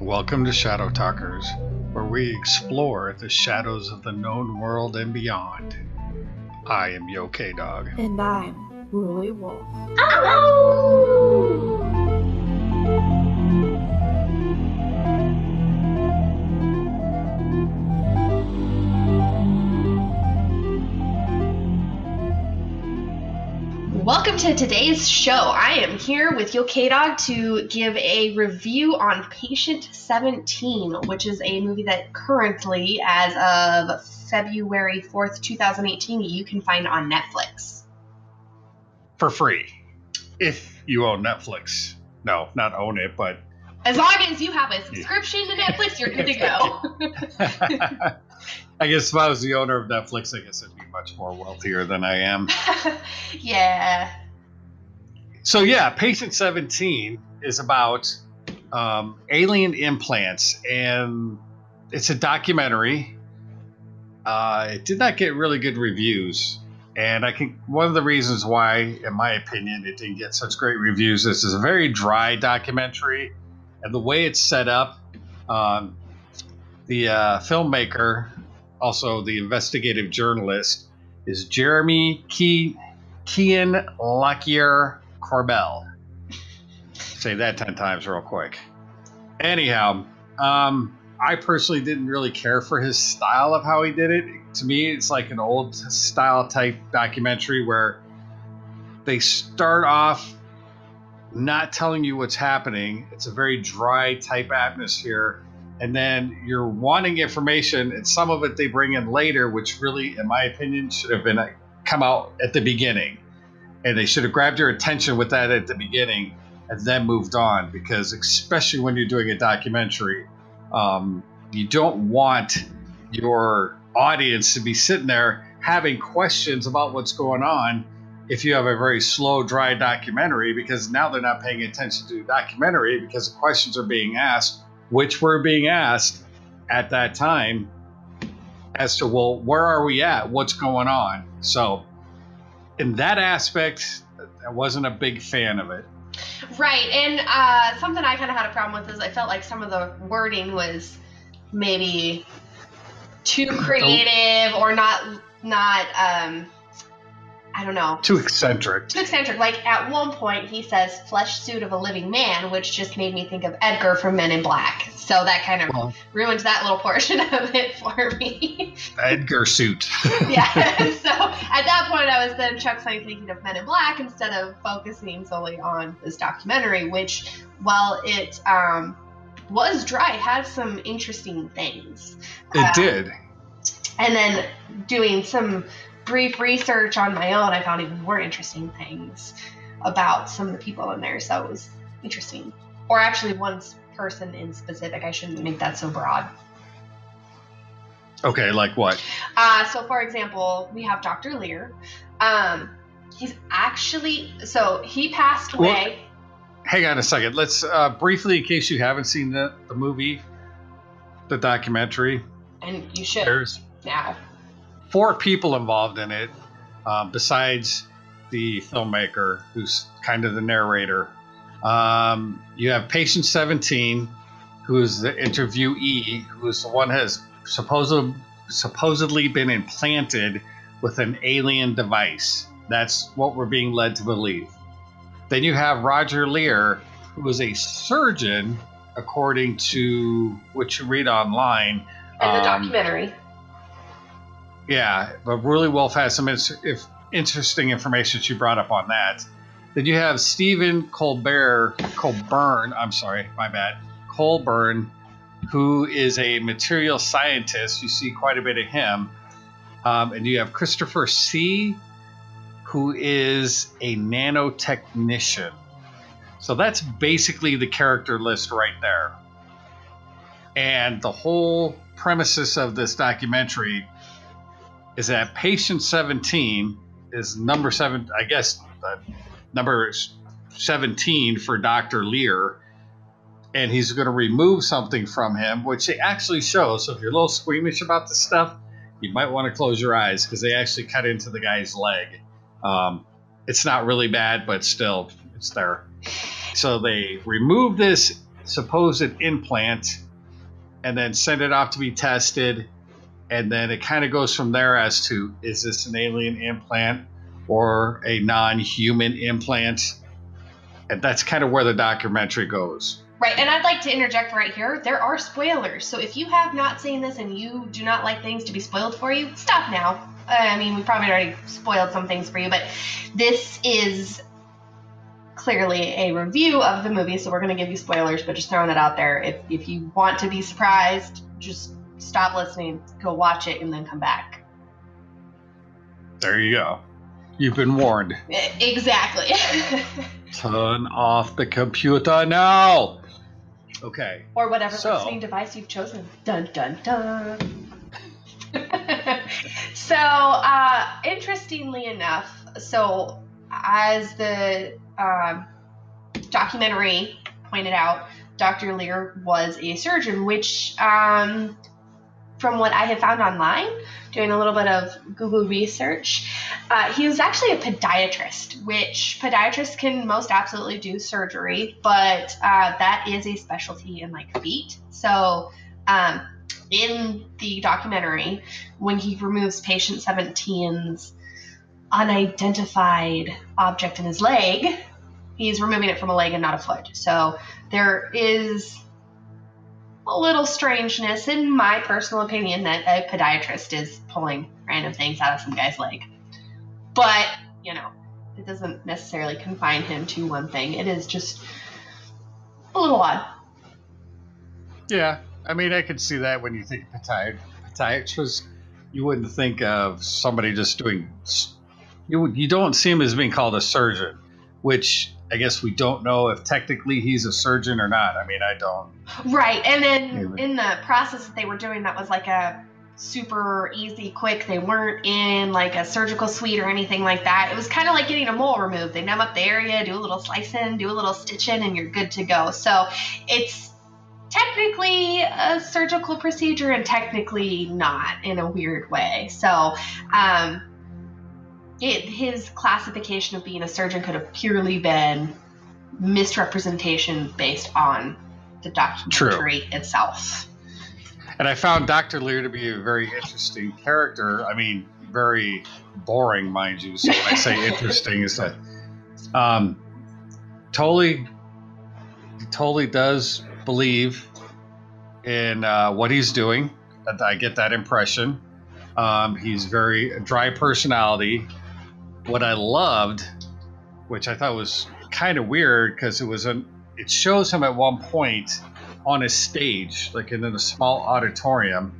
Welcome to Shadow Talkers, where we explore the shadows of the known world and beyond. I am YoKDog. And I'm RulyWolf. Hello! Welcome to today's show. I am here with YoKDog to give a review on Patient 17, which is a movie that currently, as of February 4th, 2018, you can find on Netflix. For free. If you own Netflix. No, not own it, but... As long as you have a subscription to Netflix, you're good to go. I guess if I was the owner of Netflix, I guess I'd be much more wealthier than I am. Yeah. So yeah, Patient 17 is about alien implants, and it's a documentary. It did not get really good reviews, and I think one of the reasons why, in my opinion, it didn't get such great reviews is it's a very dry documentary, and the way it's set up, the filmmaker, also the investigative journalist, is Jeremy Kian Lockyer Corbell. Say that 10 times real quick. Anyhow, I personally didn't really care for his style of how he did it. To me, it's like an old style type documentary where they start off not telling you what's happening. It's a very dry type atmosphere. And then you're wanting information, and some of it they bring in later, which really, in my opinion, should have been come out at the beginning. And they should have grabbed your attention with that at the beginning and then moved on. Because especially when you're doing a documentary, you don't want your audience to be sitting there having questions about what's going on if you have a very slow, dry documentary, because now they're not paying attention to the documentary because the questions are being asked, which were being asked at that time as to, well, where are we at? What's going on? So in that aspect, I wasn't a big fan of it. Right, and something I kind of had a problem with is I felt like some of the wording was maybe too creative or not I don't know. Too eccentric. Too eccentric. Like, at one point, he says, flesh suit of a living man, which just made me think of Edgar from Men in Black. So that kind of ruins that little portion of it for me. Edgar suit. Yeah. So at that point, I was then thinking of Men in Black instead of focusing solely on this documentary, which, while it was dry, had some interesting things. It did. And then doing some brief research on my own, I found even more interesting things about some of the people in there. So it was interesting. Or actually one person in specific. I shouldn't make that so broad. Okay, like what? So for example, we have Dr. Lear. He's actually, so he passed away. Well, hang on a second. Let's briefly, in case you haven't seen the movie, the documentary. And you should now. 4 people involved in it, besides the filmmaker, who's kind of the narrator. You have Patient 17, who is the interviewee, who is the one who has supposedly been implanted with an alien device. That's what we're being led to believe. Then you have Roger Lear, who is a surgeon, according to what you read online. And the documentary. Yeah, but RulyWolf has some interesting information she brought up on that. Then you have Stephen Colbern, who is a material scientist. You see quite a bit of him. And you have Christopher C., who is a nanotechnician. So that's basically the character list right there. And the whole premises of this documentary is that Patient 17 is number 7, I guess, number 17 for Dr. Lear, and he's going to remove something from him, which they actually show. So if you're a little squeamish about this stuff, you might want to close your eyes, because they actually cut into the guy's leg. It's not really bad, but still, it's there. So they remove this supposed implant and then send it off to be tested. And then it kind of goes from there as to, is this an alien implant or a non-human implant? And that's kind of where the documentary goes. Right, and I'd like to interject right here. There are spoilers, so if you have not seen this and you do not like things to be spoiled for you, stop now. I mean, we probably already spoiled some things for you, but this is clearly a review of the movie, so we're going to give you spoilers, but just throwing it out there. If you want to be surprised, just stop listening, go watch it, and then come back. There you go. You've been warned. Exactly. Turn off the computer now. Okay. Or whatever listening device you've chosen. Dun, dun, dun. So, interestingly enough, so as the documentary pointed out, Dr. Lear was a surgeon, which, from what I have found online, doing a little bit of Google research, he was actually a podiatrist, which podiatrists can most absolutely do surgery, but that is a specialty in like feet. So in the documentary, when he removes patient 17's unidentified object in his leg, he's removing it from a leg and not a foot. So there is a little strangeness, in my personal opinion, that a podiatrist is pulling random things out of some guy's leg. But, you know, it doesn't necessarily confine him to one thing. It is just a little odd. Yeah, I mean, I could see that when you think podiatrist. You wouldn't think of somebody just doing... You don't see him as being called a surgeon, which I guess we don't know if technically he's a surgeon or not. I mean, I don't. Right, and then in the process that they were doing, that was like a super easy, quick. They weren't in like a surgical suite or anything like that. It was kind of like getting a mole removed. They numb up the area, do a little slicing, do a little stitching, and you're good to go. So it's technically a surgical procedure and technically not, in a weird way. So his classification of being a surgeon could have purely been misrepresentation based on the documentary itself. And I found Dr. Lear to be a very interesting character. I mean, very boring, mind you. So when I say interesting, is that totally does believe in what he's doing. I get that impression. He's very dry personality. What I loved, which I thought was kind of weird, because it shows him at one point on a stage, like in a small auditorium.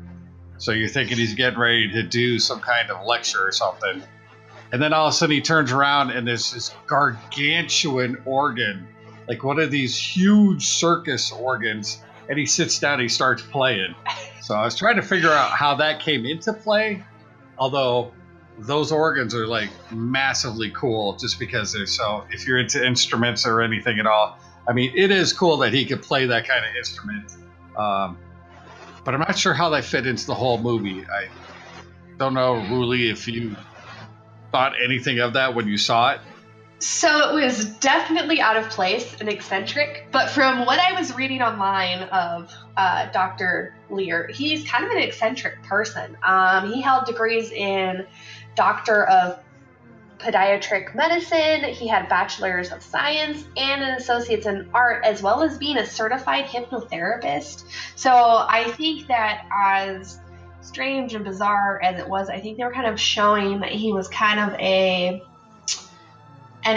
So you're thinking he's getting ready to do some kind of lecture or something. And then all of a sudden he turns around and there's this gargantuan organ, like one of these huge circus organs, and he sits down and he starts playing. So I was trying to figure out how that came into play, although those organs are like massively cool just because they're so, if you're into instruments or anything at all, I mean, it is cool that he could play that kind of instrument. But I'm not sure how that fit into the whole movie. I don't know, Ruly, if you thought anything of that when you saw it. So it was definitely out of place and eccentric, but from what I was reading online of Dr. Lear, he's kind of an eccentric person. He held degrees in Doctor of Pediatric Medicine. He had Bachelor's of Science and an Associate's in Art, as well as being a certified hypnotherapist. So I think that, as strange and bizarre as it was, I think they were kind of showing that he was kind of an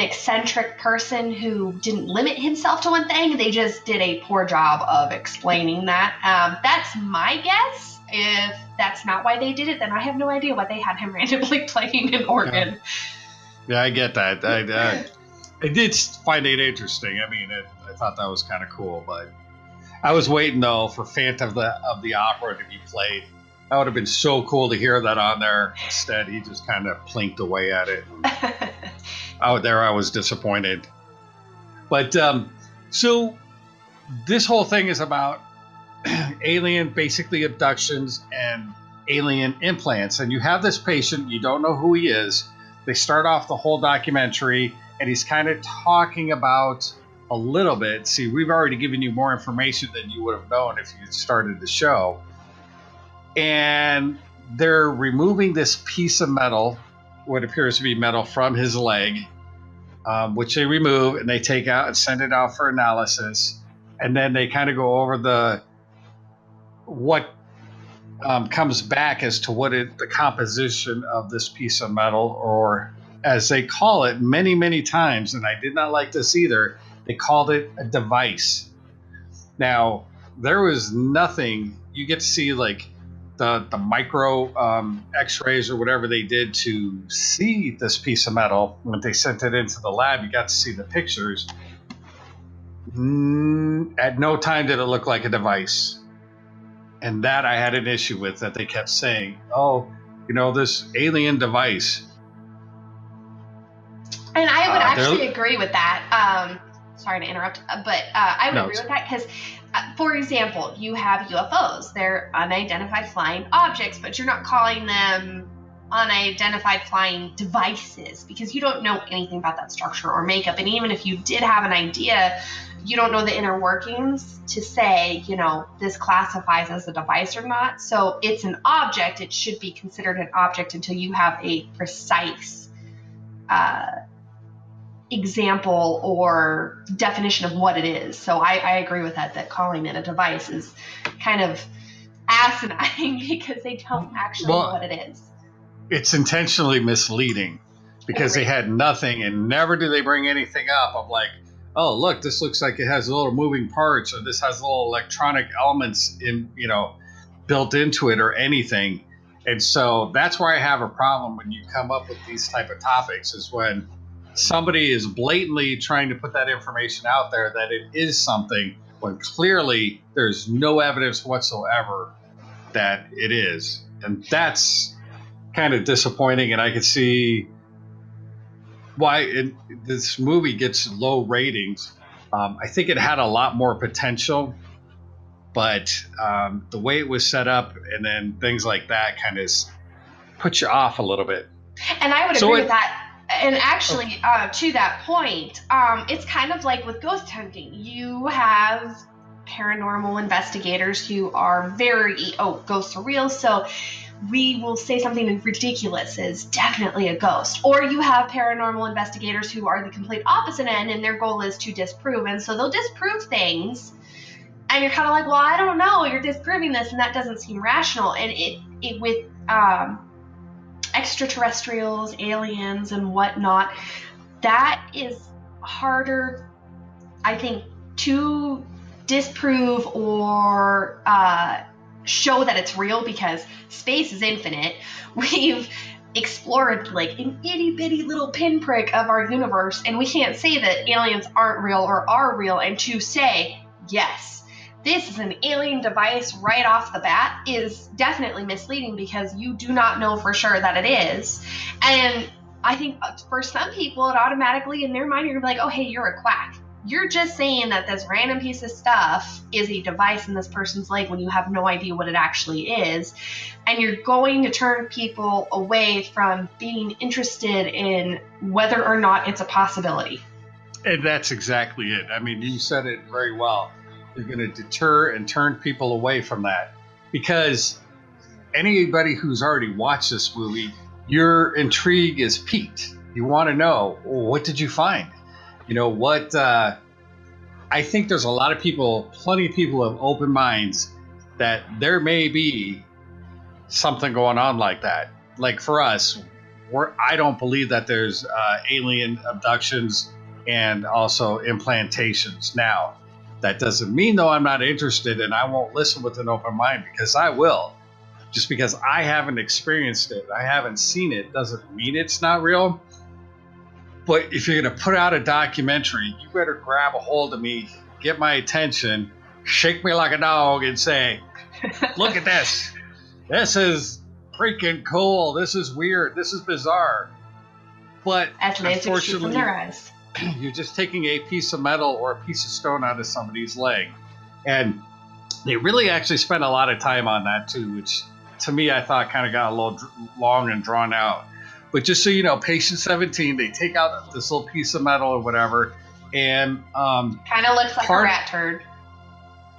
eccentric person who didn't limit himself to one thing. They just did a poor job of explaining that. That's my guess. If that's not why they did it, then I have no idea why they had him randomly playing an organ. Yeah, I get that. I did find it interesting. I mean, I thought that was kind of cool, but I was waiting, though, for Phantom of the Opera to be played. That would have been so cool to hear that on there. Instead, he just kind of plinked away at it. Out there, I was disappointed. But so this whole thing is about alien, basically abductions and alien implants. And you have this patient, you don't know who he is. They start off the whole documentary, and he's kind of talking about a little bit. See, we've already given you more information than you would have known if you had started the show. And they're removing this piece of metal, what appears to be metal, from his leg, which they remove and they take out and send it out for analysis. And then they kind of go over what comes back as to the composition of this piece of metal, or as they call it many, many times, and I did not like this either, they called it a device. Now, there was nothing, you get to see like the micro x-rays or whatever they did to see this piece of metal. When they sent it into the lab, you got to see the pictures. At no time did it look like a device. And that I had an issue with, that they kept saying, oh, this alien device. And I would actually agree with that. Sorry to interrupt, but I would agree with that because, for example, you have UFOs. They're unidentified flying objects, but you're not calling them unidentified flying devices because you don't know anything about that structure or makeup. And even if you did have an idea, you don't know the inner workings to say, this classifies as a device or not. So it's an object. It should be considered an object until you have a precise example or definition of what it is. So I agree with that calling it a device is kind of asinine because they don't actually know what it is. It's intentionally misleading because they had nothing, and never do they bring anything up of like, oh, look, this looks like it has little moving parts, or this has little electronic elements built into it, or anything. And so that's where I have a problem when you come up with these type of topics, is when somebody is blatantly trying to put that information out there that it is something, when clearly there's no evidence whatsoever that it is. And that's kind of disappointing, and I could see why this movie gets low ratings. I think it had a lot more potential, but the way it was set up and then things like that kind of put you off a little bit. And I would agree with that. And actually, to that point, it's kind of like with ghost hunting. You have paranormal investigators who are ghosts are real, so we will say something ridiculous is definitely a ghost. Or you have paranormal investigators who are the complete opposite end, and their goal is to disprove. And so they'll disprove things, and you're kind of like, well, I don't know, you're disproving this, and that doesn't seem rational. And it with extraterrestrials, aliens, and whatnot, that is harder, I think, to disprove or show that it's real, because space is infinite. We've explored like an itty bitty little pinprick of our universe, and we can't say that aliens aren't real or are real. And to say, yes, this is an alien device right off the bat is definitely misleading, because you do not know for sure that it is. And I think for some people, it automatically in their mind, you're like, oh, hey, you're a quack. You're just saying that this random piece of stuff is a device in this person's leg when you have no idea what it actually is. And you're going to turn people away from being interested in whether or not it's a possibility. And that's exactly it. I mean, you said it very well. You're going to deter and turn people away from that, because anybody who's already watched this movie, your intrigue is piqued. You want to know, well, what did you find? I think there's a lot of people, plenty of people of open minds, that there may be something going on like that. Like for us, I don't believe that there's alien abductions and also implantations. Now, that doesn't mean, though, I'm not interested and I won't listen with an open mind, because I will. Just because I haven't experienced it, I haven't seen it, doesn't mean it's not real. But if you're going to put out a documentary, you better grab a hold of me, get my attention, shake me like a dog, and say, look at this. This is freaking cool. This is weird. This is bizarre. But unfortunately, you're just taking a piece of metal or a piece of stone out of somebody's leg. And they really actually spent a lot of time on that too, which to me I thought kind of got a little long and drawn out. But just so you know, patient 17, they take out this little piece of metal or whatever, And kind of looks like a rat turd.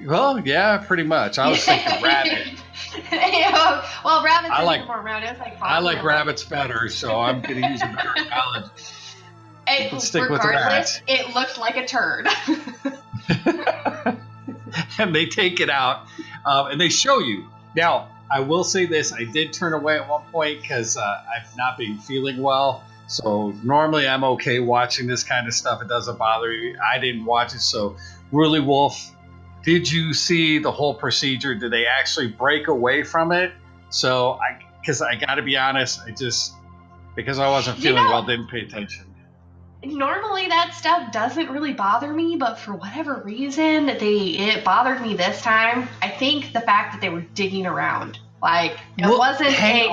Well, yeah, pretty much. I was thinking rabbit. Well, rabbits are more round. It's like I like rabbits better, so I'm going to use a better analogy. Let's stick with rats. It looked like a turd. And they take it out, and they show you. Now, I will say this. I did turn away at one point because I've not been feeling well. So normally I'm okay watching this kind of stuff. It doesn't bother me. I didn't watch it. So RulyWolf, did you see the whole procedure? Did they actually break away from it? So because I got to be honest, because I wasn't feeling well, didn't pay attention. Normally that stuff doesn't really bother me, but for whatever reason, it bothered me this time. I think the fact that they were digging around, like it wasn't. Hang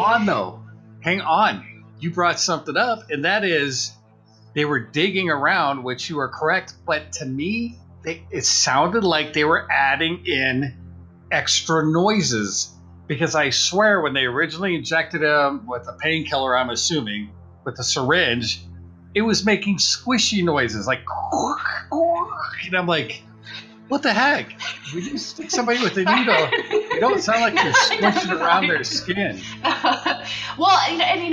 on. You brought something up, and that is they were digging around, which you are correct. But to me, it sounded like they were adding in extra noises, because I swear when they originally injected him with a painkiller, I'm assuming, with the syringe, it was making squishy noises like, and I'm like, what the heck? When you stick somebody with a needle, it don't sound like you're squishing around their skin. Well, and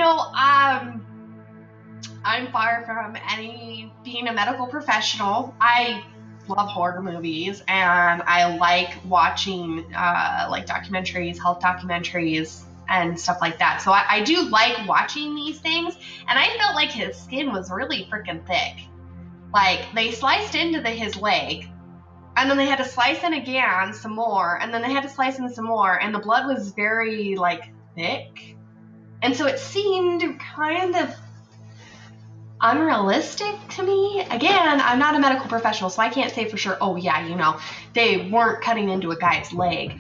I'm far from being a medical professional. I love horror movies, and I like watching documentaries, health documentaries, and stuff like that. So I do like watching these things, and I felt like his skin was really freaking thick. Like, they sliced into his leg, and then they had to slice in again some more, and then they had to slice in some more, and the blood was very, thick. And so it seemed kind of unrealistic to me. Again, I'm not a medical professional, so I can't say for sure, they weren't cutting into a guy's leg.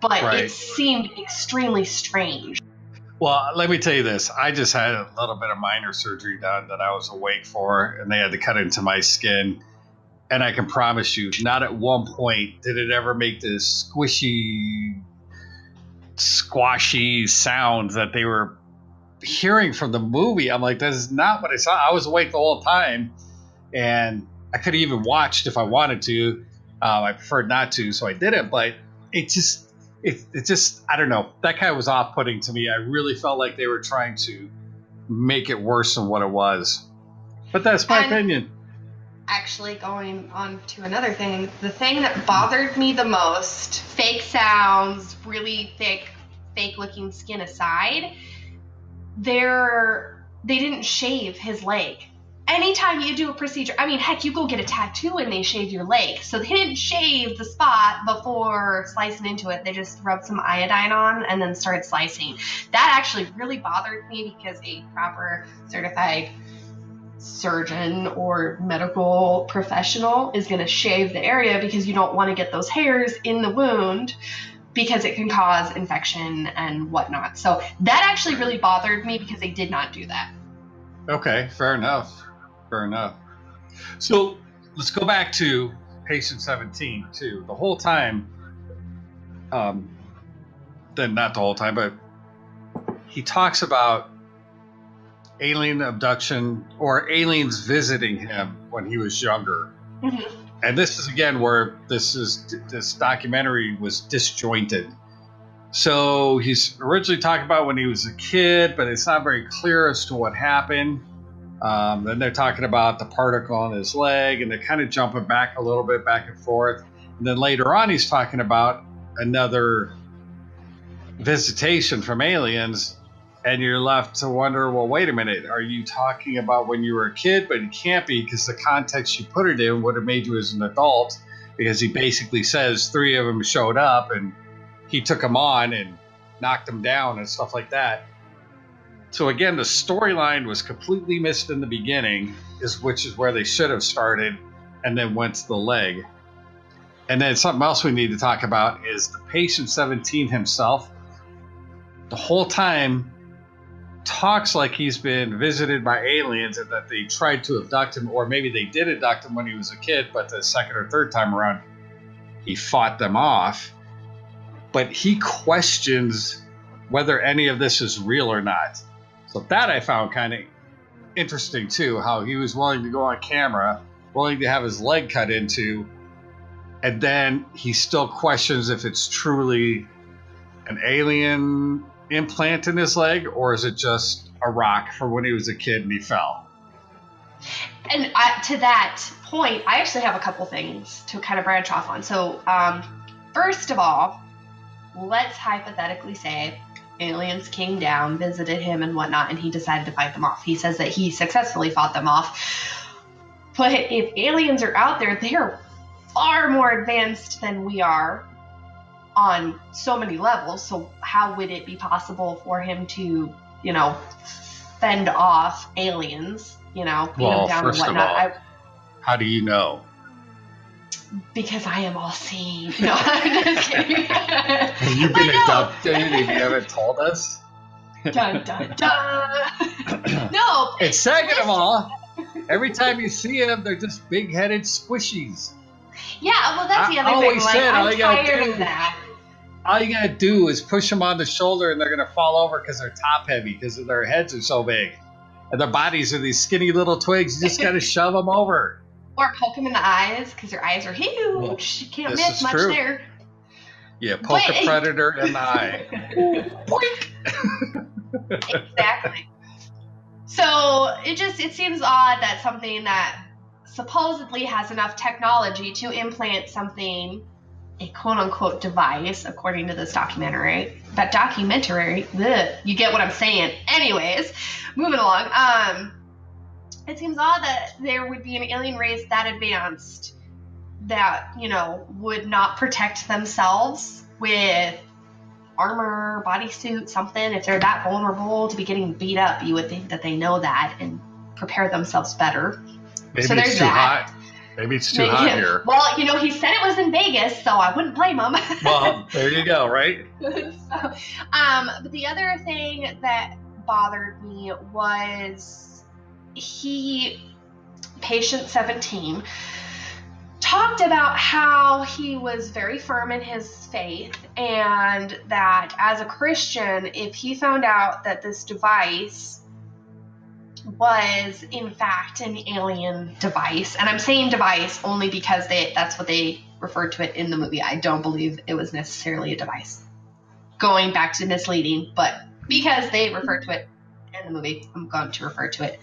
But It seemed extremely strange. Well, let me tell you this. I just had a little bit of minor surgery done that I was awake for, and they had to cut into my skin. And I can promise you, not at one point did it ever make this squishy, squashy sounds that they were hearing from the movie. I'm like, this is not what I saw. I was awake the whole time, and I could have even watched if I wanted to. I preferred not to, so I didn't. But it just, I don't know. That kind of was off-putting to me. I really felt like they were trying to make it worse than what it was. But that's my opinion. Actually, going on to another thing, the thing that bothered me the most, fake sounds, really thick, fake-looking skin aside, they didn't shave his leg. Anytime you do a procedure, heck, you go get a tattoo and they shave your leg. So they didn't shave the spot before slicing into it. They just rubbed some iodine on and then started slicing. That actually really bothered me, because a proper certified surgeon or medical professional is going to shave the area, because you don't want to get those hairs in the wound, because it can cause infection and whatnot. So that actually really bothered me, because they did not do that. Okay, fair enough. So let's go back to patient 17 too. The whole time, then not the whole time, but he talks about alien abduction or aliens visiting him when he was younger. Mm-hmm. And this is again where this documentary was disjointed. So he's originally talking about when he was a kid, but it's not very clear as to what happened. Then they're talking about the particle on his leg, and they're kind of jumping back a little bit, back and forth. And then later on, he's talking about another visitation from aliens, and you're left to wonder, well, wait a minute, are you talking about when you were a kid? But it can't be, because the context you put it in would have made you as an adult, because he basically says 3 of them showed up, and he took them on and knocked them down and stuff like that. So again, the storyline was completely missed in the beginning, which is where they should have started, and then went to the leg. And then something else we need to talk about is the patient 17 himself. The whole time talks like he's been visited by aliens and that they tried to abduct him, or maybe they did abduct him when he was a kid, but the second or third time around, he fought them off. But he questions whether any of this is real or not. So that I found kind of interesting too, how he was willing to go on camera willing to have his leg cut into, and then he still questions if it's truly an alien implant in his leg, or is it just a rock from when he was a kid and he fell? And to that point, I actually have a couple things to kind of branch off on. So, first of all, let's hypothetically say aliens came down, visited him and whatnot, and he decided to fight them off. He says that he successfully fought them off. But if aliens are out there, they are far more advanced than we are on so many levels. So how would it be possible for him to, fend off aliens, beat them down and whatnot? How do you know? Because I am all seeing. No, I'm just kidding. Have you been abducted and you haven't told us? Dun, dun, dun. No. And second of all, every time you see them, they're just big-headed squishies. Yeah, well, that's the other thing. I'm tired of that. All you gotta do is push them on the shoulder, and they're gonna fall over because they're top-heavy, because their heads are so big, and their bodies are these skinny little twigs. You just gotta shove them over. Or poke them in the eyes, because their eyes are huge. Well, you can't miss much there. Yeah, poke a predator in the eye. Exactly. So it seems odd that something that supposedly has enough technology to implant something, a quote-unquote device, according to this documentary. That documentary, you get what I'm saying. Anyways, moving along. It seems odd that there would be an alien race that advanced that, would not protect themselves with armor, bodysuit, something. If they're that vulnerable to be getting beat up, you would think that they know that and prepare themselves better. Maybe it's too hot. Maybe it's too hot here. Well, he said it was in Vegas, so I wouldn't blame him. Well, there you go, right? But the other thing that bothered me was patient 17, talked about how he was very firm in his faith, and that as a Christian, if he found out that this device was in fact an alien device, and I'm saying device only because that's what they referred to it in the movie. I don't believe it was necessarily a device. Going back to misleading, but because they referred to it in the movie, I'm going to refer to it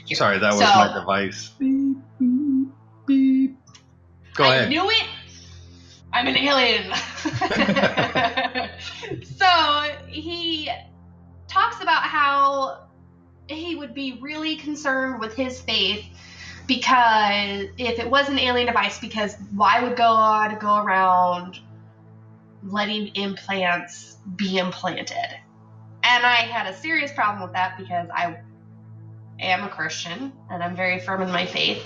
here. Sorry, that was my device. Beep, beep, beep. Go ahead. I knew it. I'm an alien. So he talks about how he would be really concerned with his faith, because if it was an alien device, because why would God go around letting implants be implanted? And I had a serious problem with that, because I am a Christian and I'm very firm in my faith,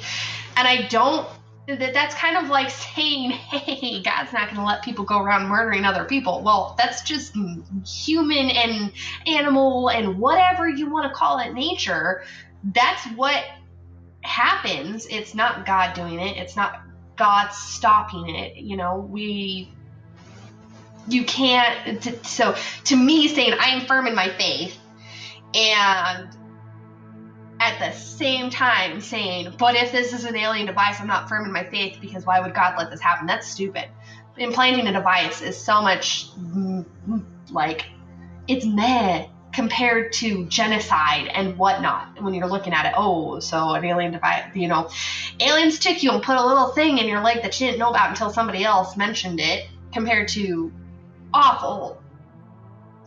and I don't. That's kind of like saying, hey, God's not going to let people go around murdering other people. Well, that's just human and animal and whatever you want to call it, nature. That's what happens. It's not God doing it. It's not God stopping it. You can't. So to me, saying I am firm in my faith, and at the same time saying, but if this is an alien device, I'm not firm in my faith, because why would God let this happen? That's stupid. Implanting a device is so much it's meh compared to genocide and whatnot. When you're looking at it, so an alien device, aliens took you and put a little thing in your leg that you didn't know about until somebody else mentioned it, compared to awful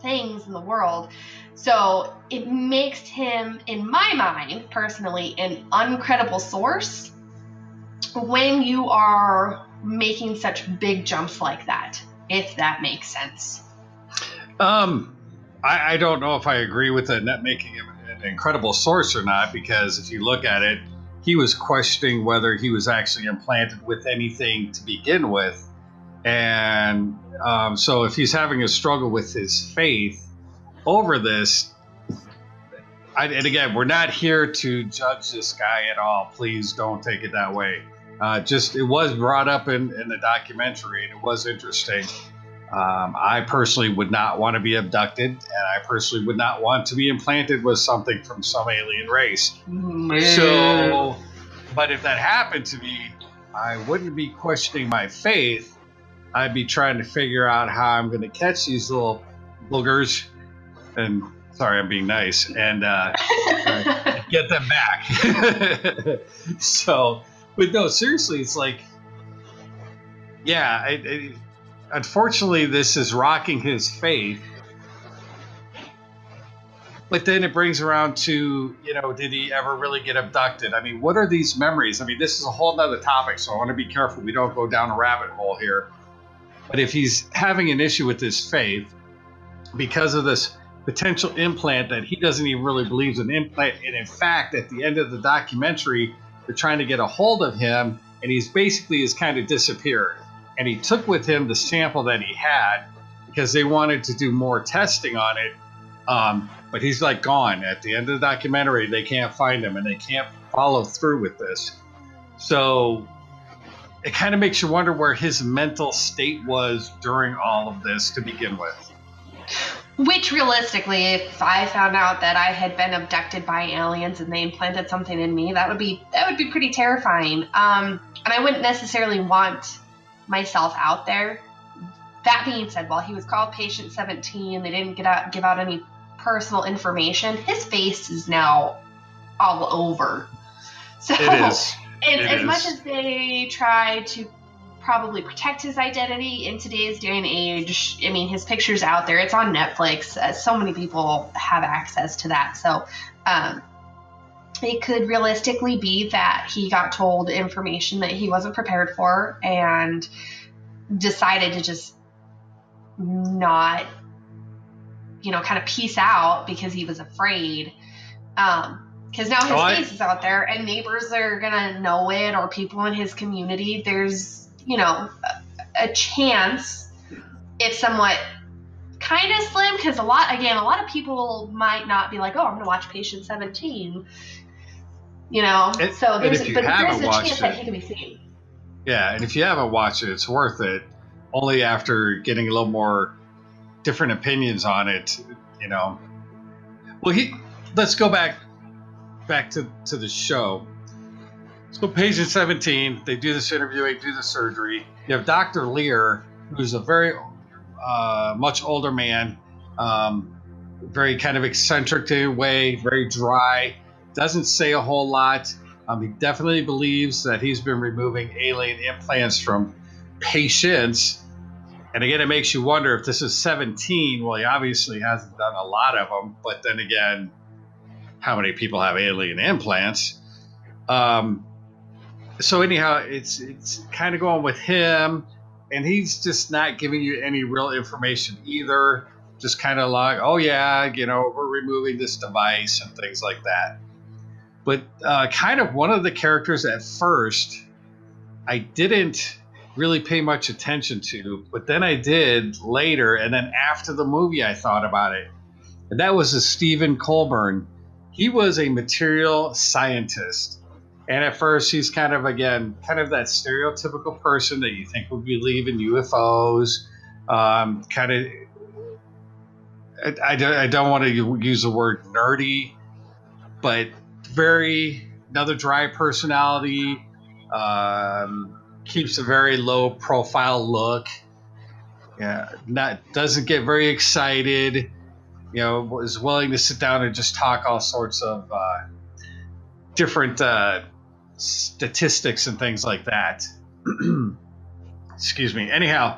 things in the world. So it makes him, in my mind, personally, an uncredible source when you are making such big jumps like that, if that makes sense. I don't know if I agree with it not making him an incredible source or not, because if you look at it, he was questioning whether he was actually implanted with anything to begin with. And so if he's having a struggle with his faith over this, and again, we're not here to judge this guy at all. Please don't take it that way. It was brought up in the documentary, and it was interesting. I personally would not want to be abducted, and I personally would not want to be implanted with something from some alien race. Man. So But if that happened to me, I wouldn't be questioning my faith. I'd be trying to figure out how I'm going to catch these little boogers. And sorry, I'm being nice. And get them back. So, but no, seriously, it's like, yeah, unfortunately, this is rocking his faith. But then it brings around to, did he ever really get abducted? I mean, what are these memories? I mean, this is a whole nother topic, so I want to be careful we don't go down a rabbit hole here. But if he's having an issue with his faith because of this potential implant that he doesn't even really believe is an implant, and in fact, at the end of the documentary, they're trying to get a hold of him, and he's basically has kind of disappeared. And he took with him the sample that he had because they wanted to do more testing on it. But he's like gone. At the end of the documentary, they can't find him and they can't follow through with this. So it kind of makes you wonder where his mental state was during all of this to begin with. Which realistically, if I found out that I had been abducted by aliens and they implanted something in me, that would be pretty terrifying. And I wouldn't necessarily want myself out there. That being said, while he was called Patient 17, they didn't give out any personal information. His face is now all over. So it is. As much as they try to probably protect his identity in today's day and age, I mean, his picture's out there. It's on Netflix. So many people have access to that. So it could realistically be that he got told information that he wasn't prepared for and decided to just not, kind of peace out because he was afraid. Because now his face is out there and neighbors are going to know it, or people in his community. There's, a chance. It's somewhat kind of slim because a lot of people might not be like, oh, I'm going to watch Patient 17. So there's a chance that he can be seen. Yeah, and if you haven't watched it, it's worth it. Only after getting a little more different opinions on it, Well, let's go back to the show. So Patient 17, they do this interview, they do the surgery. You have Dr. Lear, who's a very much older man, very kind of eccentric in a way, very dry, doesn't say a whole lot. He definitely believes that he's been removing alien implants from patients. And again, it makes you wonder if this is 17. Well, he obviously hasn't done a lot of them. But then again, how many people have alien implants? So anyhow, it's kind of going with him. And he's just not giving you any real information either. Just kind of like, oh, yeah, we're removing this device and things like that. But kind of one of the characters at first, I didn't really pay much attention to, but then I did later, and then after the movie I thought about it, and that was Stephen Colburn. He was a material scientist, and at first he's kind of that stereotypical person that you think would believe in UFOs. I don't want to use the word nerdy, but another dry personality, keeps a very low profile look. Yeah, doesn't get very excited. Is willing to sit down and just talk all sorts of different statistics and things like that. Excuse me. Anyhow,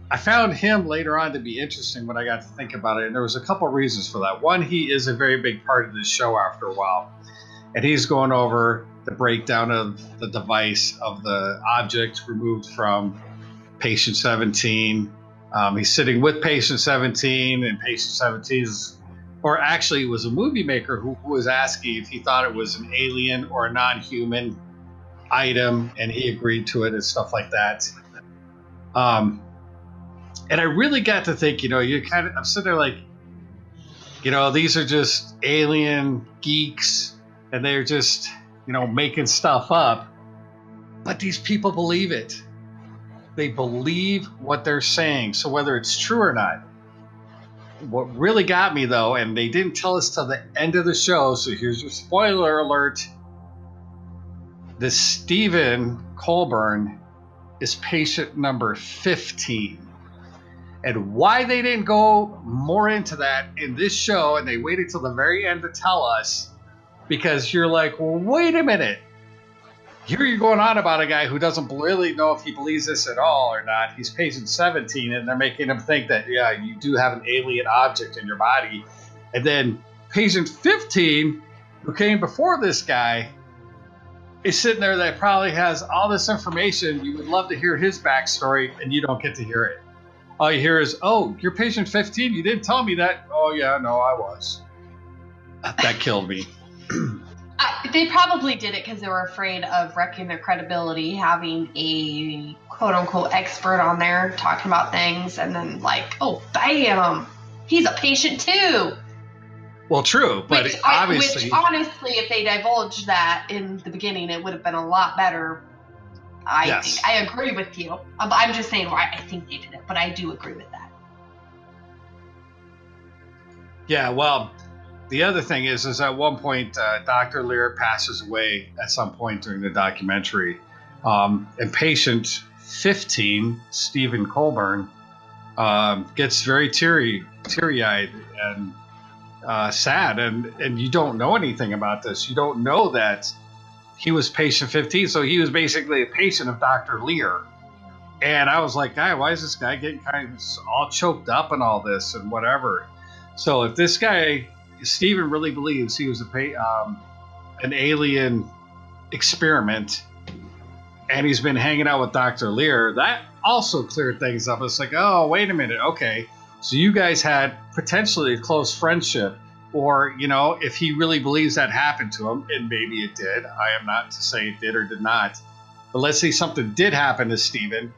I found him later on to be interesting when I got to think about it, and there was a couple reasons for that. One, he is a very big part of this show after a while, and he's going over the breakdown of the device, of the object removed from Patient 17. He's sitting with Patient 17, and Patient 17 it was a movie maker who was asking if he thought it was an alien or a non-human item, and he agreed to it and stuff like that. And I really got to think, I'm sitting there like, these are just alien geeks, and they're just making stuff up, but these people believe it. They believe what they're saying. So whether it's true or not, what really got me though, and they didn't tell us till the end of the show, so here's your spoiler alert. this Stephen Colburn is patient number 15. And why they didn't go more into that in this show, and they waited till the very end to tell us, because you're like, well, wait a minute. Here you're going on about a guy who doesn't really know if he believes this at all or not. He's patient 17, and they're making him think that, yeah, you do have an alien object in your body. And then patient 15, who came before this guy, is sitting there that probably has all this information. You would love to hear his backstory, and you don't get to hear it. All you hear is, oh, you're patient 15? You didn't tell me that. Oh, yeah, no, I was. That killed me. They probably did it because they were afraid of wrecking their credibility, having a quote-unquote expert on there talking about things, and then like, oh, bam, he's a patient too. Well, true, but which obviously, honestly, if they divulged that in the beginning, it would have been a lot better. I think. I agree with you. I'm just saying why I think they did it, but I do agree with that. Yeah, well, the other thing is at one point, Dr. Lear passes away at some point during the documentary. And patient 15, Stephen Colburn, gets very teary-eyed and sad. And you don't know anything about this. You don't know that he was patient 15, so he was basically a patient of Dr. Lear. And I was like, why is this guy getting kind of all choked up and all this and whatever? So if this guy, Stephen, really believes he was an alien experiment, and he's been hanging out with Dr. Lear, that also cleared things up. It's like, oh, wait a minute, okay. So you guys had potentially a close friendship. Or, you know, if he really believes that happened to him, and maybe it did. I am not to say it did or did not. But let's say something did happen to Stephen,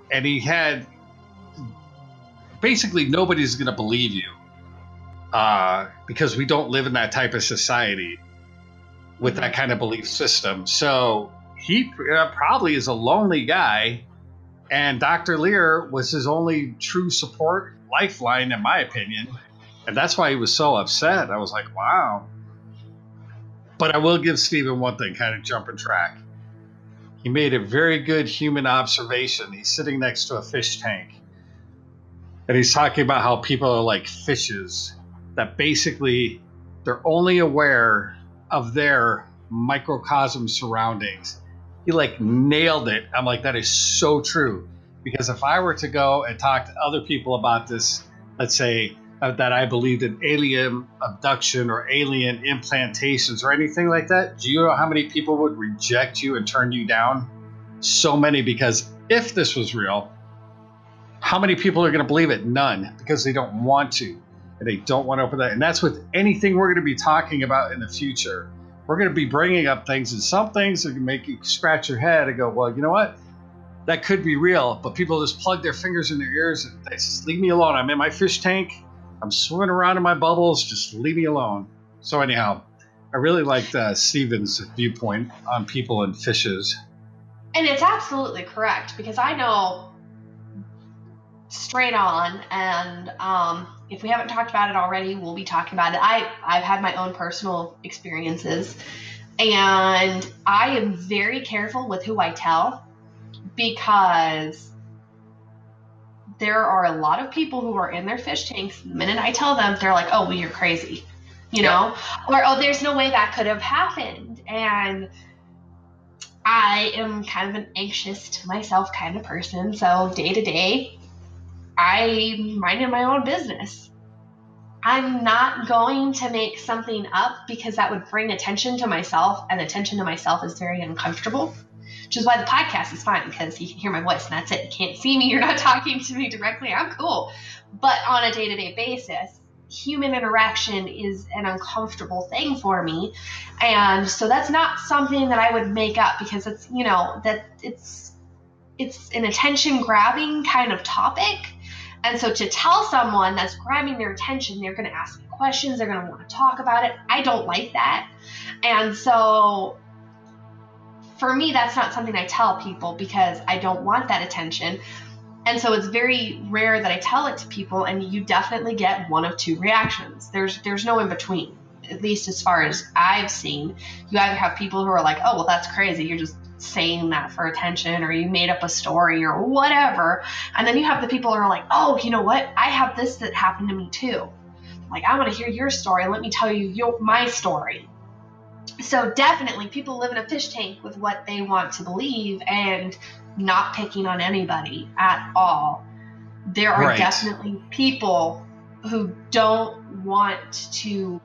and he had... Basically, nobody's going to believe you. Because we don't live in that type of society with that kind of belief system. So he probably is a lonely guy, and Dr. Lear was his only true support lifeline, in my opinion. And that's why he was so upset. I was like, wow. But I will give Stephen one thing, kind of jumping track. He made a very good human observation. He's sitting next to a fish tank. And he's talking about how people are like fishes, that basically they're only aware of their microcosm surroundings. He like nailed it. I'm like, that is so true. Because if I were to go and talk to other people about this, let's say, that I believed in alien abduction or alien implantations or anything like that, do you know how many people would reject you and turn you down? So many, because if this was real, how many people are going to believe it? None, because they don't want to, and they don't want to open that. And that's with anything we're going to be talking about in the future. We're going to be bringing up things, and some things that can make you scratch your head and go, well, you know what? That could be real, but people just plug their fingers in their ears and they just leave me alone. I'm in my fish tank. I'm swimming around in my bubbles. Just leave me alone. So anyhow, I really liked Stephen's viewpoint on people and fishes. And it's absolutely correct, because I know straight on, and if we haven't talked about it already, we'll be talking about it. I've had my own personal experiences, and I am very careful with who I tell, because there are a lot of people who are in their fish tanks. The minute I tell them, they're like, oh, well, you're crazy, you know, or, oh, there's no way that could have happened. And I am kind of an anxious to myself kind of person. So day to day, I minded my own business. I'm not going to make something up because that would bring attention to myself, and attention to myself is very uncomfortable. Which is why the podcast is fine, because you can hear my voice and that's it. You can't see me. You're not talking to me directly. I'm cool. But on a day-to-day basis, human interaction is an uncomfortable thing for me. And so that's not something that I would make up, because it's, you know, that it's an attention-grabbing kind of topic. And so to tell someone that's grabbing their attention, they're going to ask me questions. They're going to want to talk about it. I don't like that. And so for me, that's not something I tell people, because I don't want that attention. And so it's very rare that I tell it to people, and you definitely get one of two reactions. There's no in between. at least as far as I've seen, you either have people who are like, oh, well, that's crazy. You're just saying that for attention, or you made up a story or whatever. And then you have the people who are like, oh, you know what? I have this that happened to me too. Like, I want to hear your story. Let me tell you my story. So definitely people live in a fish tank with what they want to believe, and not picking on anybody at all. There are definitely people who don't want to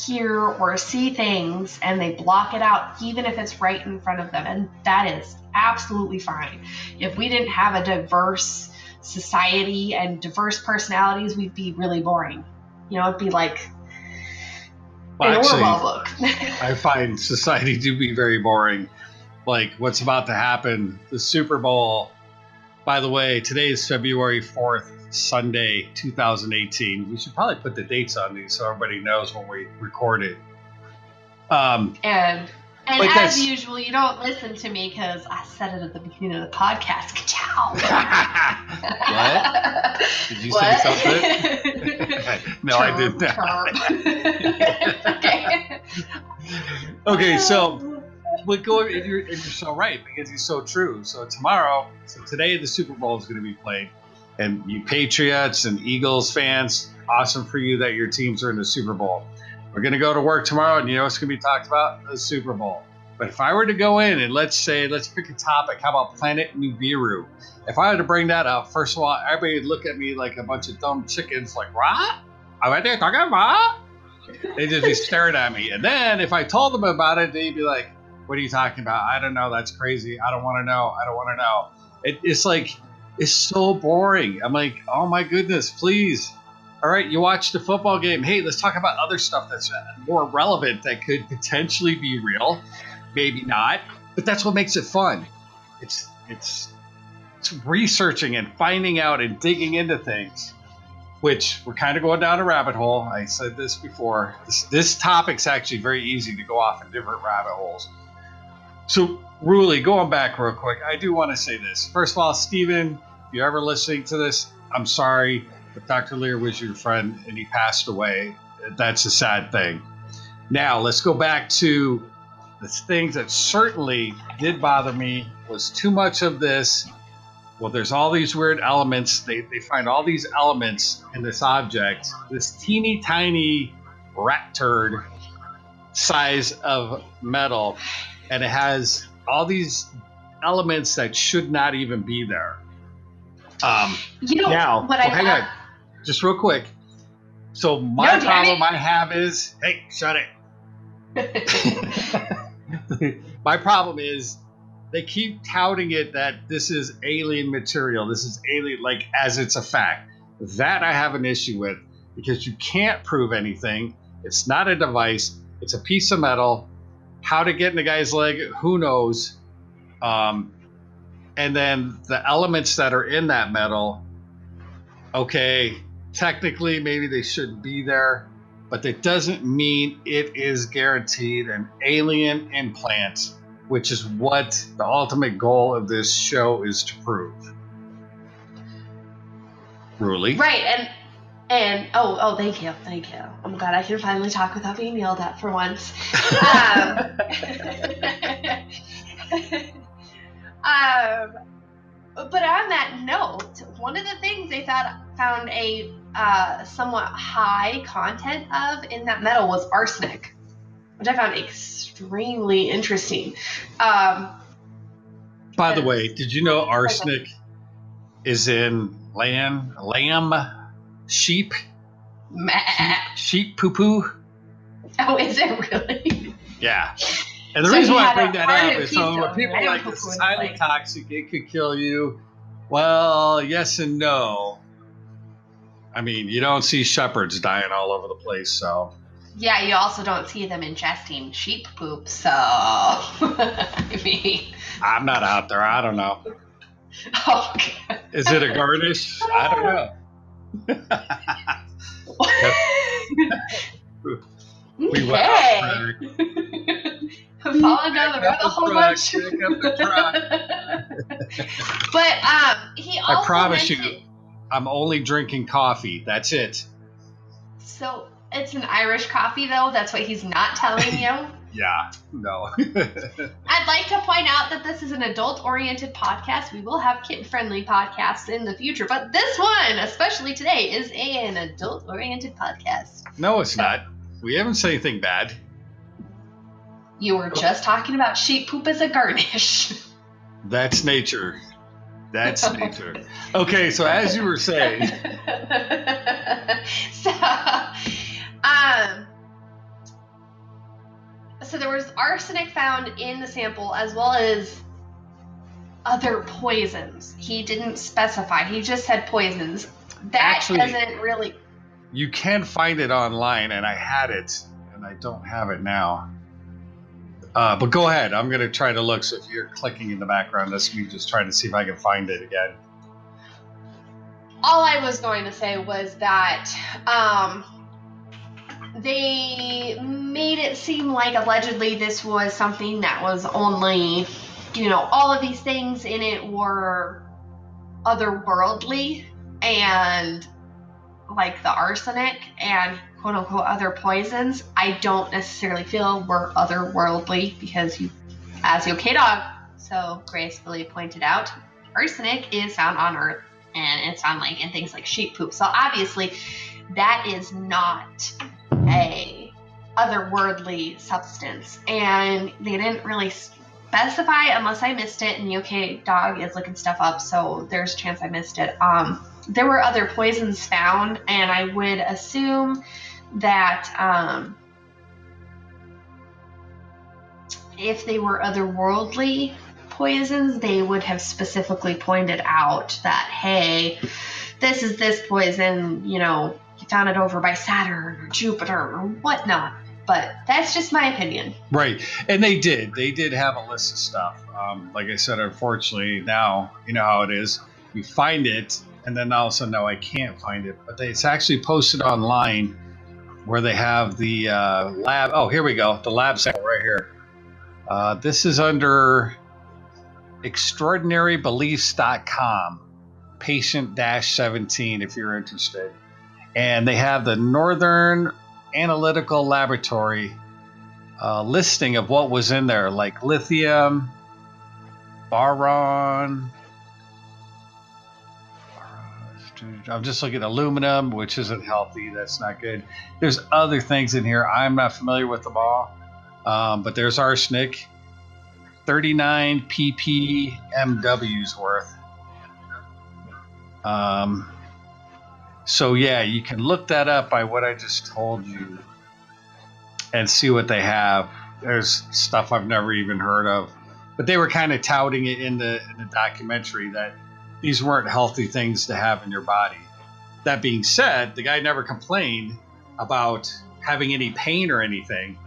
hear or see things, and they block it out even if it's right in front of them, and that is absolutely fine. If we didn't have a diverse society and diverse personalities, we'd be really boring. It'd be like an Orwell book. I find society to be very boring. Like what's about to happen, the Super Bowl. By the way, today is February 4th, Sunday, 2018. We should probably put the dates on these so everybody knows when we record it. And as usual, you don't listen to me because I said it at the beginning of the podcast. Ka-chow. What? Did you say something? No, I did not. Okay, so you're so right, because he's so true. So today the Super Bowl is going to be played. And you Patriots and Eagles fans, awesome for you that your teams are in the Super Bowl. We're going to go to work tomorrow, and you know what's going to be talked about? The Super Bowl. But if I were to go in and let's pick a topic, how about Planet Nibiru? If I were to bring that up, first of all, everybody would look at me like a bunch of dumb chickens, like, what? I went there talking about? They'd just be staring at me. And then if I told them about it, they'd be like, what are you talking about? I don't know. That's crazy. I don't want to know. I don't want to know. It's like, it's so boring. I'm like, oh my goodness, please. All right, you watch the football game. Hey, let's talk about other stuff that's more relevant that could potentially be real. Maybe not, but that's what makes it fun. It's researching and finding out and digging into things, which we're kind of going down a rabbit hole. I said this before. This topic's actually very easy to go off in different rabbit holes. So, Ruly, going back real quick, I do want to say this. First of all, Steven, if you're ever listening to this, I'm sorry. But Dr. Lear was your friend, and he passed away. That's a sad thing. Now, let's go back to the things that certainly did bother me was too much of this. Well, there's all these weird elements. They find all these elements in this object, this teeny tiny rat turd size of metal, and it has all these elements that should not even be there. Now, hang on. Just real quick. So my problem I have is, hey, shut it. My problem is they keep touting it that this is alien material. This is alien, like as it's a fact. That I have an issue with, because you can't prove anything. It's not a device. It's a piece of metal. How to get in the guy's leg, who knows? And then the elements that are in that metal, okay, technically maybe they shouldn't be there, but that doesn't mean it is guaranteed an alien implant, which is what the ultimate goal of this show is to prove. Ruly? Right, and thank you. I'm glad I can finally talk without being yelled at for once. But on that note, one of the things they found a somewhat high content of in that metal was arsenic, which I found extremely interesting. By the way, did you know arsenic is in lamb, sheep poo-poo? Oh, is it really? Yeah. And the reason why I bring that up is so when people are like, this is highly toxic, it could kill you. Well, yes and no. I mean, you don't see shepherds dying all over the place, so. Yeah, you also don't see them ingesting sheep poop, so. I mean. I'm not out there. I don't know. Oh, God. Is it a garnish? I don't know. We went out there. I'm falling down the rabbit hole much. But he also I promise you, I'm only drinking coffee. That's it. So It's an Irish coffee, though. That's what he's not telling you. Yeah, no. I'd like to point out that this is an adult-oriented podcast. We will have kid-friendly podcasts in the future, but this one, especially today, is an adult-oriented podcast. No, it's not. We haven't said anything bad. You were just talking about sheep poop as a garnish. That's nature. That's nature. Okay, so as you were saying. So there was arsenic found in the sample as well as other poisons. He didn't specify. He just said poisons. That Actually, doesn't really... You can find it online, and I had it, and I don't have it now. But go ahead. I'm going to try to look. So if you're clicking in the background, that's me just trying to see if I can find it again. All I was going to say was that they made it seem like allegedly this was something that was only, all of these things in it were otherworldly, and like the arsenic and quote unquote other poisons, I don't necessarily feel were otherworldly because as YoKDog so gracefully pointed out, arsenic is found on Earth and it's found in things like sheep poop. So obviously that is not a otherworldly substance, and they didn't really specify unless I missed it, and YoKDog is looking stuff up, so there's a chance I missed it. There were other poisons found, and I would assume that if they were otherworldly poisons, they would have specifically pointed out that, hey, this is this poison, you found it over by Saturn or Jupiter or whatnot. But that's just my opinion. Right. And they did have a list of stuff. Like I said, unfortunately, now, you know how it is. You find it, and then all of a sudden, no, I can't find it. But it's actually posted online where they have the lab. Oh, here we go. The lab sample right here. This is under extraordinarybeliefs.com, patient-17, if you're interested. And they have the Northern Analytical Laboratory listing of what was in there, like lithium, boron. I'm just looking at aluminum, which isn't healthy. That's not good. There's other things in here. I'm not familiar with them all. But there's arsenic, 39 ppmW's worth. So yeah, you can look that up by what I just told you and see what they have. There's stuff I've never even heard of, but they were kind of touting it in the documentary that these weren't healthy things to have in your body. That being said, the guy never complained about having any pain or anything.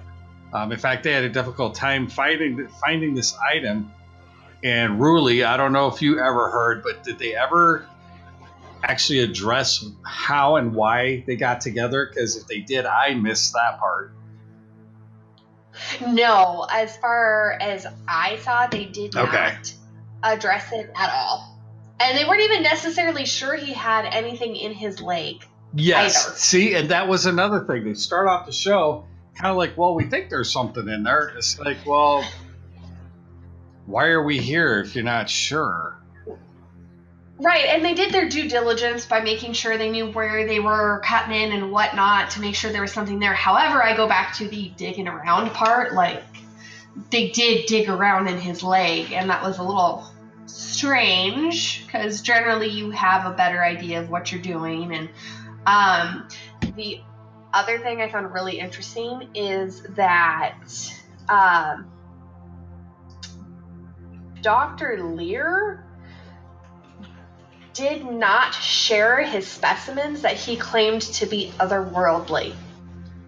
In fact, they had a difficult time finding this item. And Ruly, I don't know if you ever heard, but did they ever actually address how and why they got together? Because if they did, I missed that part. No, as far as I saw, they did not address it at all. And they weren't even necessarily sure he had anything in his leg. Yes. Either. See, and that was another thing. They start off the show kind of like, well, we think there's something in there. It's like, well, why are we here if you're not sure? Right, and they did their due diligence by making sure they knew where they were cutting in and whatnot to make sure there was something there. However, I go back to the digging around part. They did dig around in his leg, and that was a little strange because generally you have a better idea of what you're doing. And the other thing I found really interesting is that Dr. Lear did not share his specimens that he claimed to be otherworldly.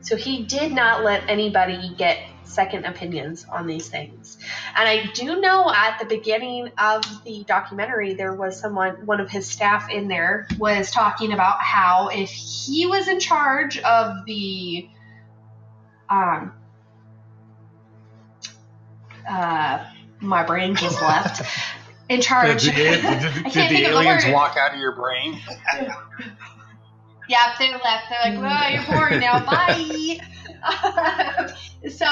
So he did not let anybody get second opinions on these things. And I do know at the beginning of the documentary, there was one of his staff in there was talking about how if he was in charge of the my brain just left. In charge. Did the aliens walk out of your brain? Yep, they left. They're like, well, you're boring now. Bye. So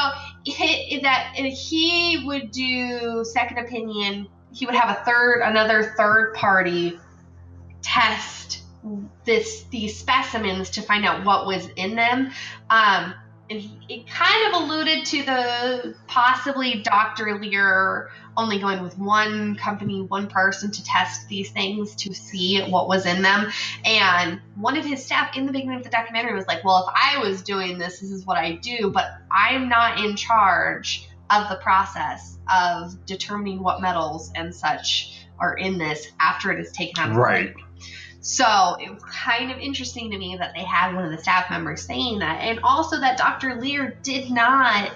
he would do second opinion. He would have another third party test these specimens to find out what was in them. And it kind of alluded to the possibly Dr. Lear only going with one company, one person to test these things to see what was in them. And one of his staff in the beginning of the documentary was like, well, if I was doing this, this is what I do, but I'm not in charge of the process of determining what metals and such are in this after it is taken out of the lake. So it was kind of interesting to me that they had one of the staff members saying that. And also that Dr. Lear did not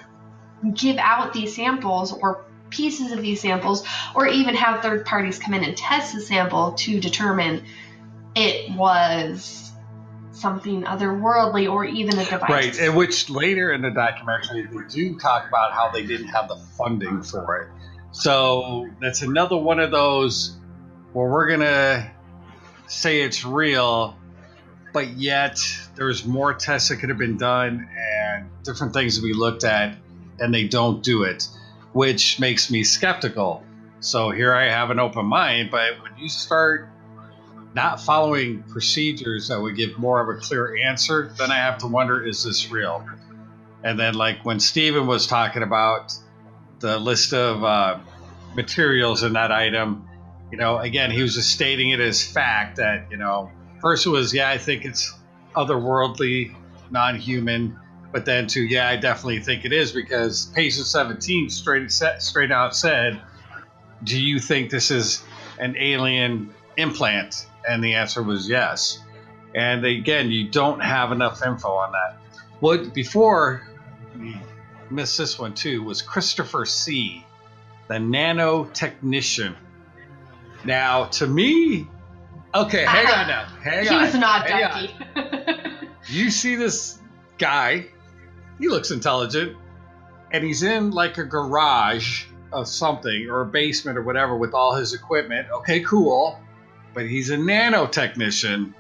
give out these samples or pieces of these samples or even have third parties come in and test the sample to determine it was something otherworldly or even a device. Right, and which later in the documentary they do talk about how they didn't have the funding for it. So that's another one of those where we're going to say it's real, but yet there's more tests that could have been done and different things to be looked at, and they don't do it, which makes me skeptical. So here I have an open mind, but when you start not following procedures that would give more of a clear answer, then I have to wonder, is this real? And then like when Stephen was talking about the list of materials in that item, you know, again, he was just stating it as fact that, you know, first it was, yeah, I think it's otherworldly, non-human, but then to, yeah, I definitely think it is, because patient 17 straight out said, do you think this is an alien implant? And the answer was yes. And again, you don't have enough info on that. What before we missed this one too was Christopher C., the nanotechnician. Now, to me, okay, hang on now. He was not ducky. You see this guy, he looks intelligent, and he's in like a garage of something or a basement or whatever with all his equipment. Okay, cool. But he's a nanotechnician.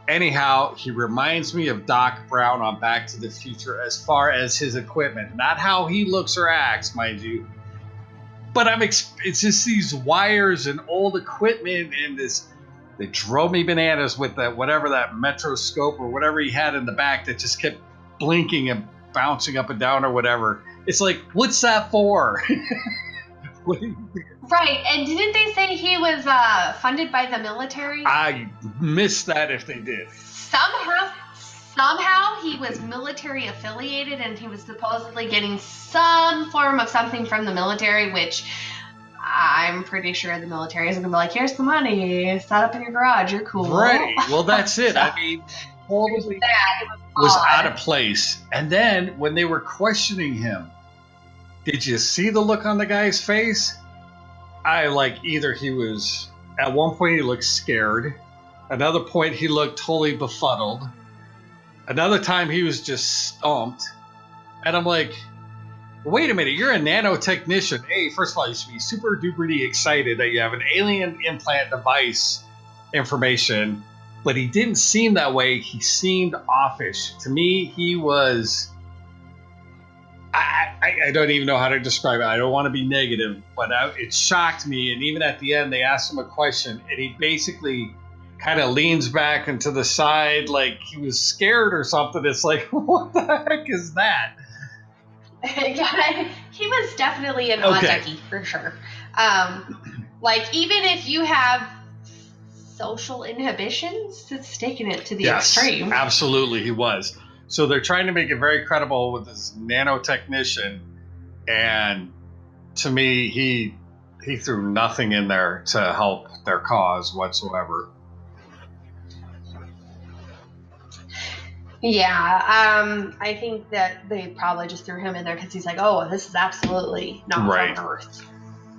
Anyhow, he reminds me of Doc Brown on Back to the Future as far as his equipment. Not how he looks or acts, mind you. But it's just these wires and old equipment and this that drove me bananas with that whatever that metroscope or whatever he had in the back that just kept blinking and bouncing up and down or whatever. It's like, what's that for? Right, and didn't they say he was funded by the military? I missed that if they did. Somehow he was military affiliated and he was supposedly getting some form of something from the military, which I'm pretty sure the military isn't going to be like, here's the money, set up in your garage, you're cool. Right, well that's it. I mean, totally was out of place. And then when they were questioning him, did you see the look on the guy's face? Either he was, at one point he looked scared, another point he looked totally befuddled, another time he was just stumped. And I'm like, wait a minute, you're a nanotechnician. Hey, first of all, you should be super duper excited that you have an alien implant device information. But he didn't seem that way. He seemed offish. To me, he was... I don't even know how to describe it. I don't want to be negative, but it shocked me. And even at the end, they asked him a question, and he basically kind of leans back into the side like he was scared or something. It's like, what the heck is that? Yeah, he was definitely an odd ducky for sure. Even if you have social inhibitions, it's taking it to the extreme. Absolutely, he was. So they're trying to make it very credible with this nanotechnician, and to me, he threw nothing in there to help their cause whatsoever. Yeah, I think that they probably just threw him in there because he's like, oh, this is absolutely not from Earth.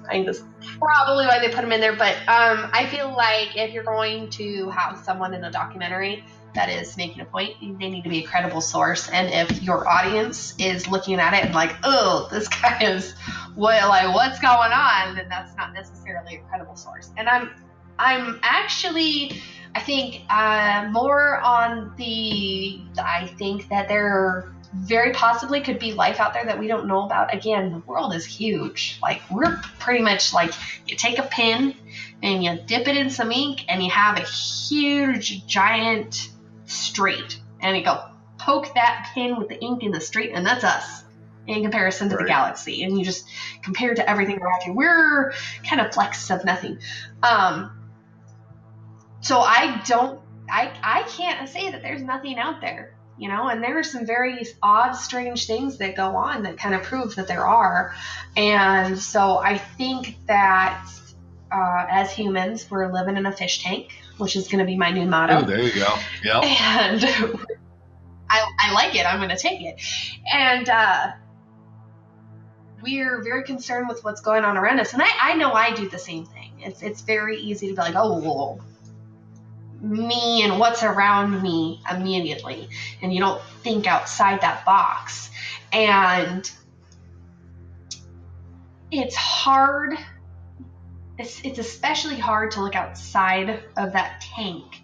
I think that's probably why they put him in there. But I feel like if you're going to have someone in a documentary that is making a point, they need to be a credible source. And if your audience is looking at it and like, oh, this guy is, what's going on? Then that's not necessarily a credible source. And I'm actually I think more on I think that there very possibly could be life out there that we don't know about. Again, the world is huge. Like, we're pretty much like, you take a pen and you dip it in some ink and you have a huge giant street, and you go poke that pen with the ink in the street, and that's us in comparison to the galaxy. And you just compare to everything around you. We're kind of flecks of nothing. So I can't say that there's nothing out there. You know, and there are some very odd, strange things that go on that kind of prove that there are. And so I think that as humans, we're living in a fish tank, which is going to be my new motto. Oh, there you go. Yep. And I like it. I'm going to take it. And we're very concerned with what's going on around us. And I know I do the same thing. It's very easy to be like, oh, well, me and what's around me immediately, and you don't think outside that box. And it's hard, it's especially hard to look outside of that tank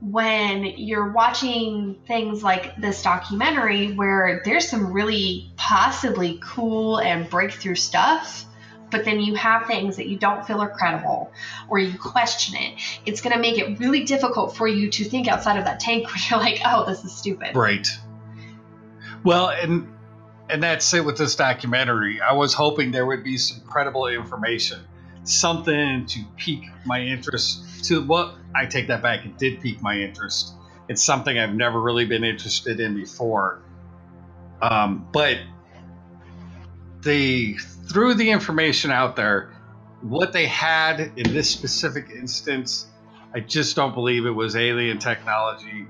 when you're watching things like this documentary where there's some really possibly cool and breakthrough stuff, but then you have things that you don't feel are credible, or you question it. It's going to make it really difficult for you to think outside of that tank where you're like, oh, this is stupid. Right. Well, and that's it with this documentary. I was hoping there would be some credible information, something to pique my interest. I take that back. It did pique my interest. It's something I've never really been interested in before. But they threw the information out there. What they had in this specific instance, I just don't believe it was alien technology,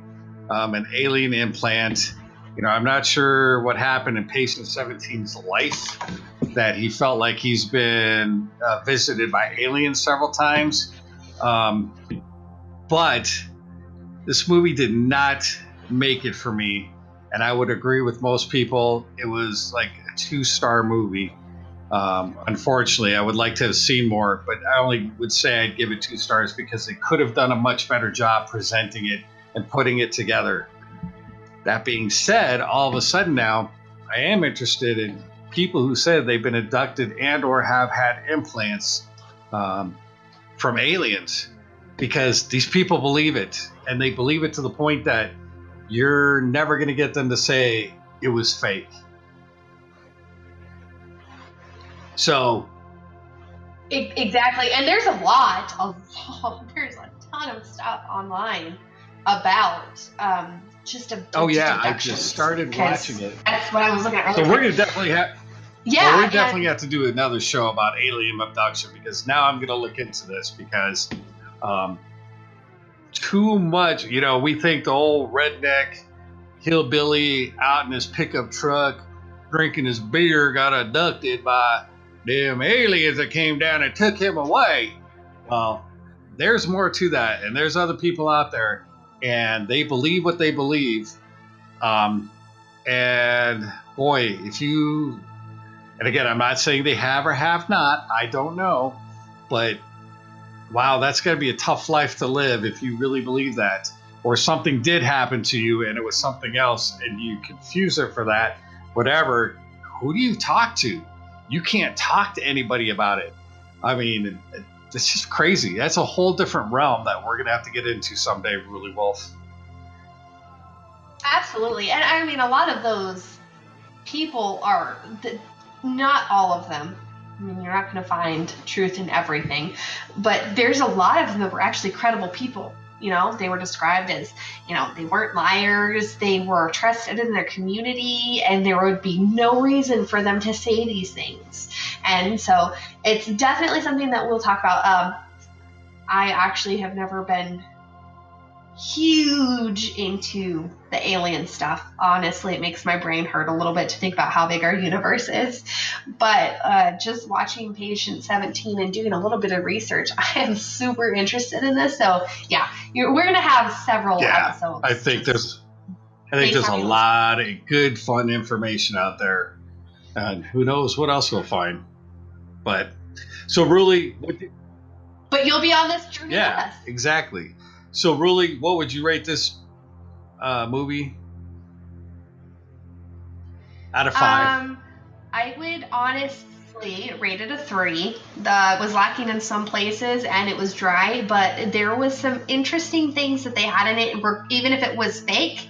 an alien implant. You know, I'm not sure what happened in patient 17's life, that he felt like he's been visited by aliens several times. But this movie did not make it for me. And I would agree with most people. It was like a 2-star movie. Unfortunately, I would like to have seen more, but I only would say I'd give it 2 stars because they could have done a much better job presenting it and putting it together. That being said, all of a sudden now, I am interested in people who said they've been abducted and or have had implants from aliens, because these people believe it, and they believe it to the point that you're never going to get them to say it was fake. So exactly, and there's a ton of stuff online about just abduction. Oh yeah, I just started watching it. That's what I was looking at earlier. So we're gonna definitely have. Yeah, we definitely have to do another show about alien abduction, because now I'm gonna look into this, because too much. You know, we think the old redneck hillbilly out in his pickup truck drinking his beer got abducted by them aliens that came down and took him away. Well, there's more to that, and there's other people out there, and they believe what they believe. And boy, and again, I'm not saying they have or have not, I don't know, but wow, that's got to be a tough life to live if you really believe that, or something did happen to you and it was something else and you confuse it for that, whatever. Who do you talk to? You can't talk to anybody about it. I mean, it's just crazy. That's a whole different realm that we're going to have to get into someday, RulyWolf. Absolutely. And I mean, a lot of those people are, not all of them. I mean, you're not going to find truth in everything, but there's a lot of them that were actually credible people. You know, they were described as, you know, they weren't liars, they were trusted in their community, and there would be no reason for them to say these things. And so it's definitely something that we'll talk about. I actually have never been huge into the alien stuff. Honestly, it makes my brain hurt a little bit to think about how big our universe is. But just watching Patient 17 and doing a little bit of research, I am super interested in this. So yeah, we're going to have several episodes. I think there's a lot of good, fun information out there. And who knows what else we'll find. But so Ruly, but you'll be on this journey with us. Exactly. So, Ruly, what would you rate this movie out of 5? I would honestly rate it a 3. The was lacking in some places and it was dry, but there was some interesting things that they had in it. Even if it was fake,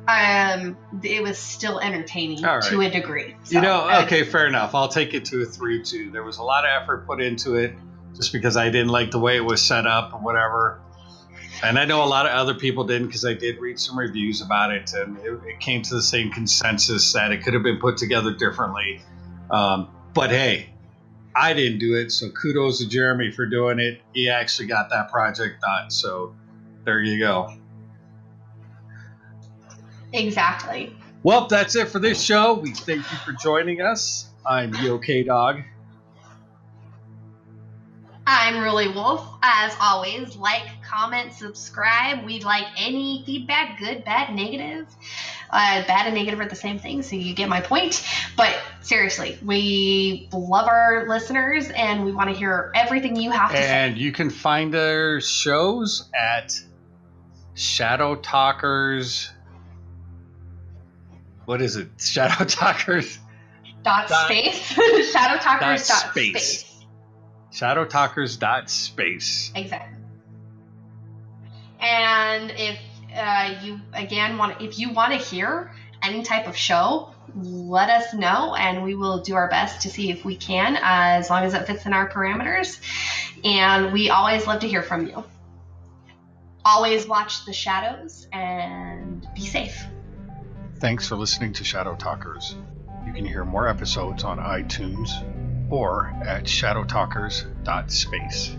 it was still entertaining to a degree. So, okay, fair enough. I'll take it to a 3 too. There was a lot of effort put into it, just because I didn't like the way it was set up or whatever. And I know a lot of other people didn't, because I did read some reviews about it, and it came to the same consensus that it could have been put together differently. But hey, I didn't do it, so kudos to Jeremy for doing it. He actually got that project done, so there you go. Exactly. Well, that's it for this show. We thank you for joining us. I'm YoKDog. I'm RulyWolf. As always, like, comment, subscribe. We'd like any feedback, good, bad, negative. Bad and negative are the same thing, so you get my point. But seriously, we love our listeners, and we want to hear everything you have to say. And you can find our shows at Shadow Talkers. What is it? Shadow Talkers. Space. Shadow Talkers. Space. Shadowtalkers.space. Exactly. And if you want to hear any type of show, let us know, and we will do our best to see if we can, as long as it fits in our parameters. And we always love to hear from you. Always watch the shadows and be safe. Thanks for listening to Shadow Talkers. You can hear more episodes on iTunes or at shadowtalkers.space.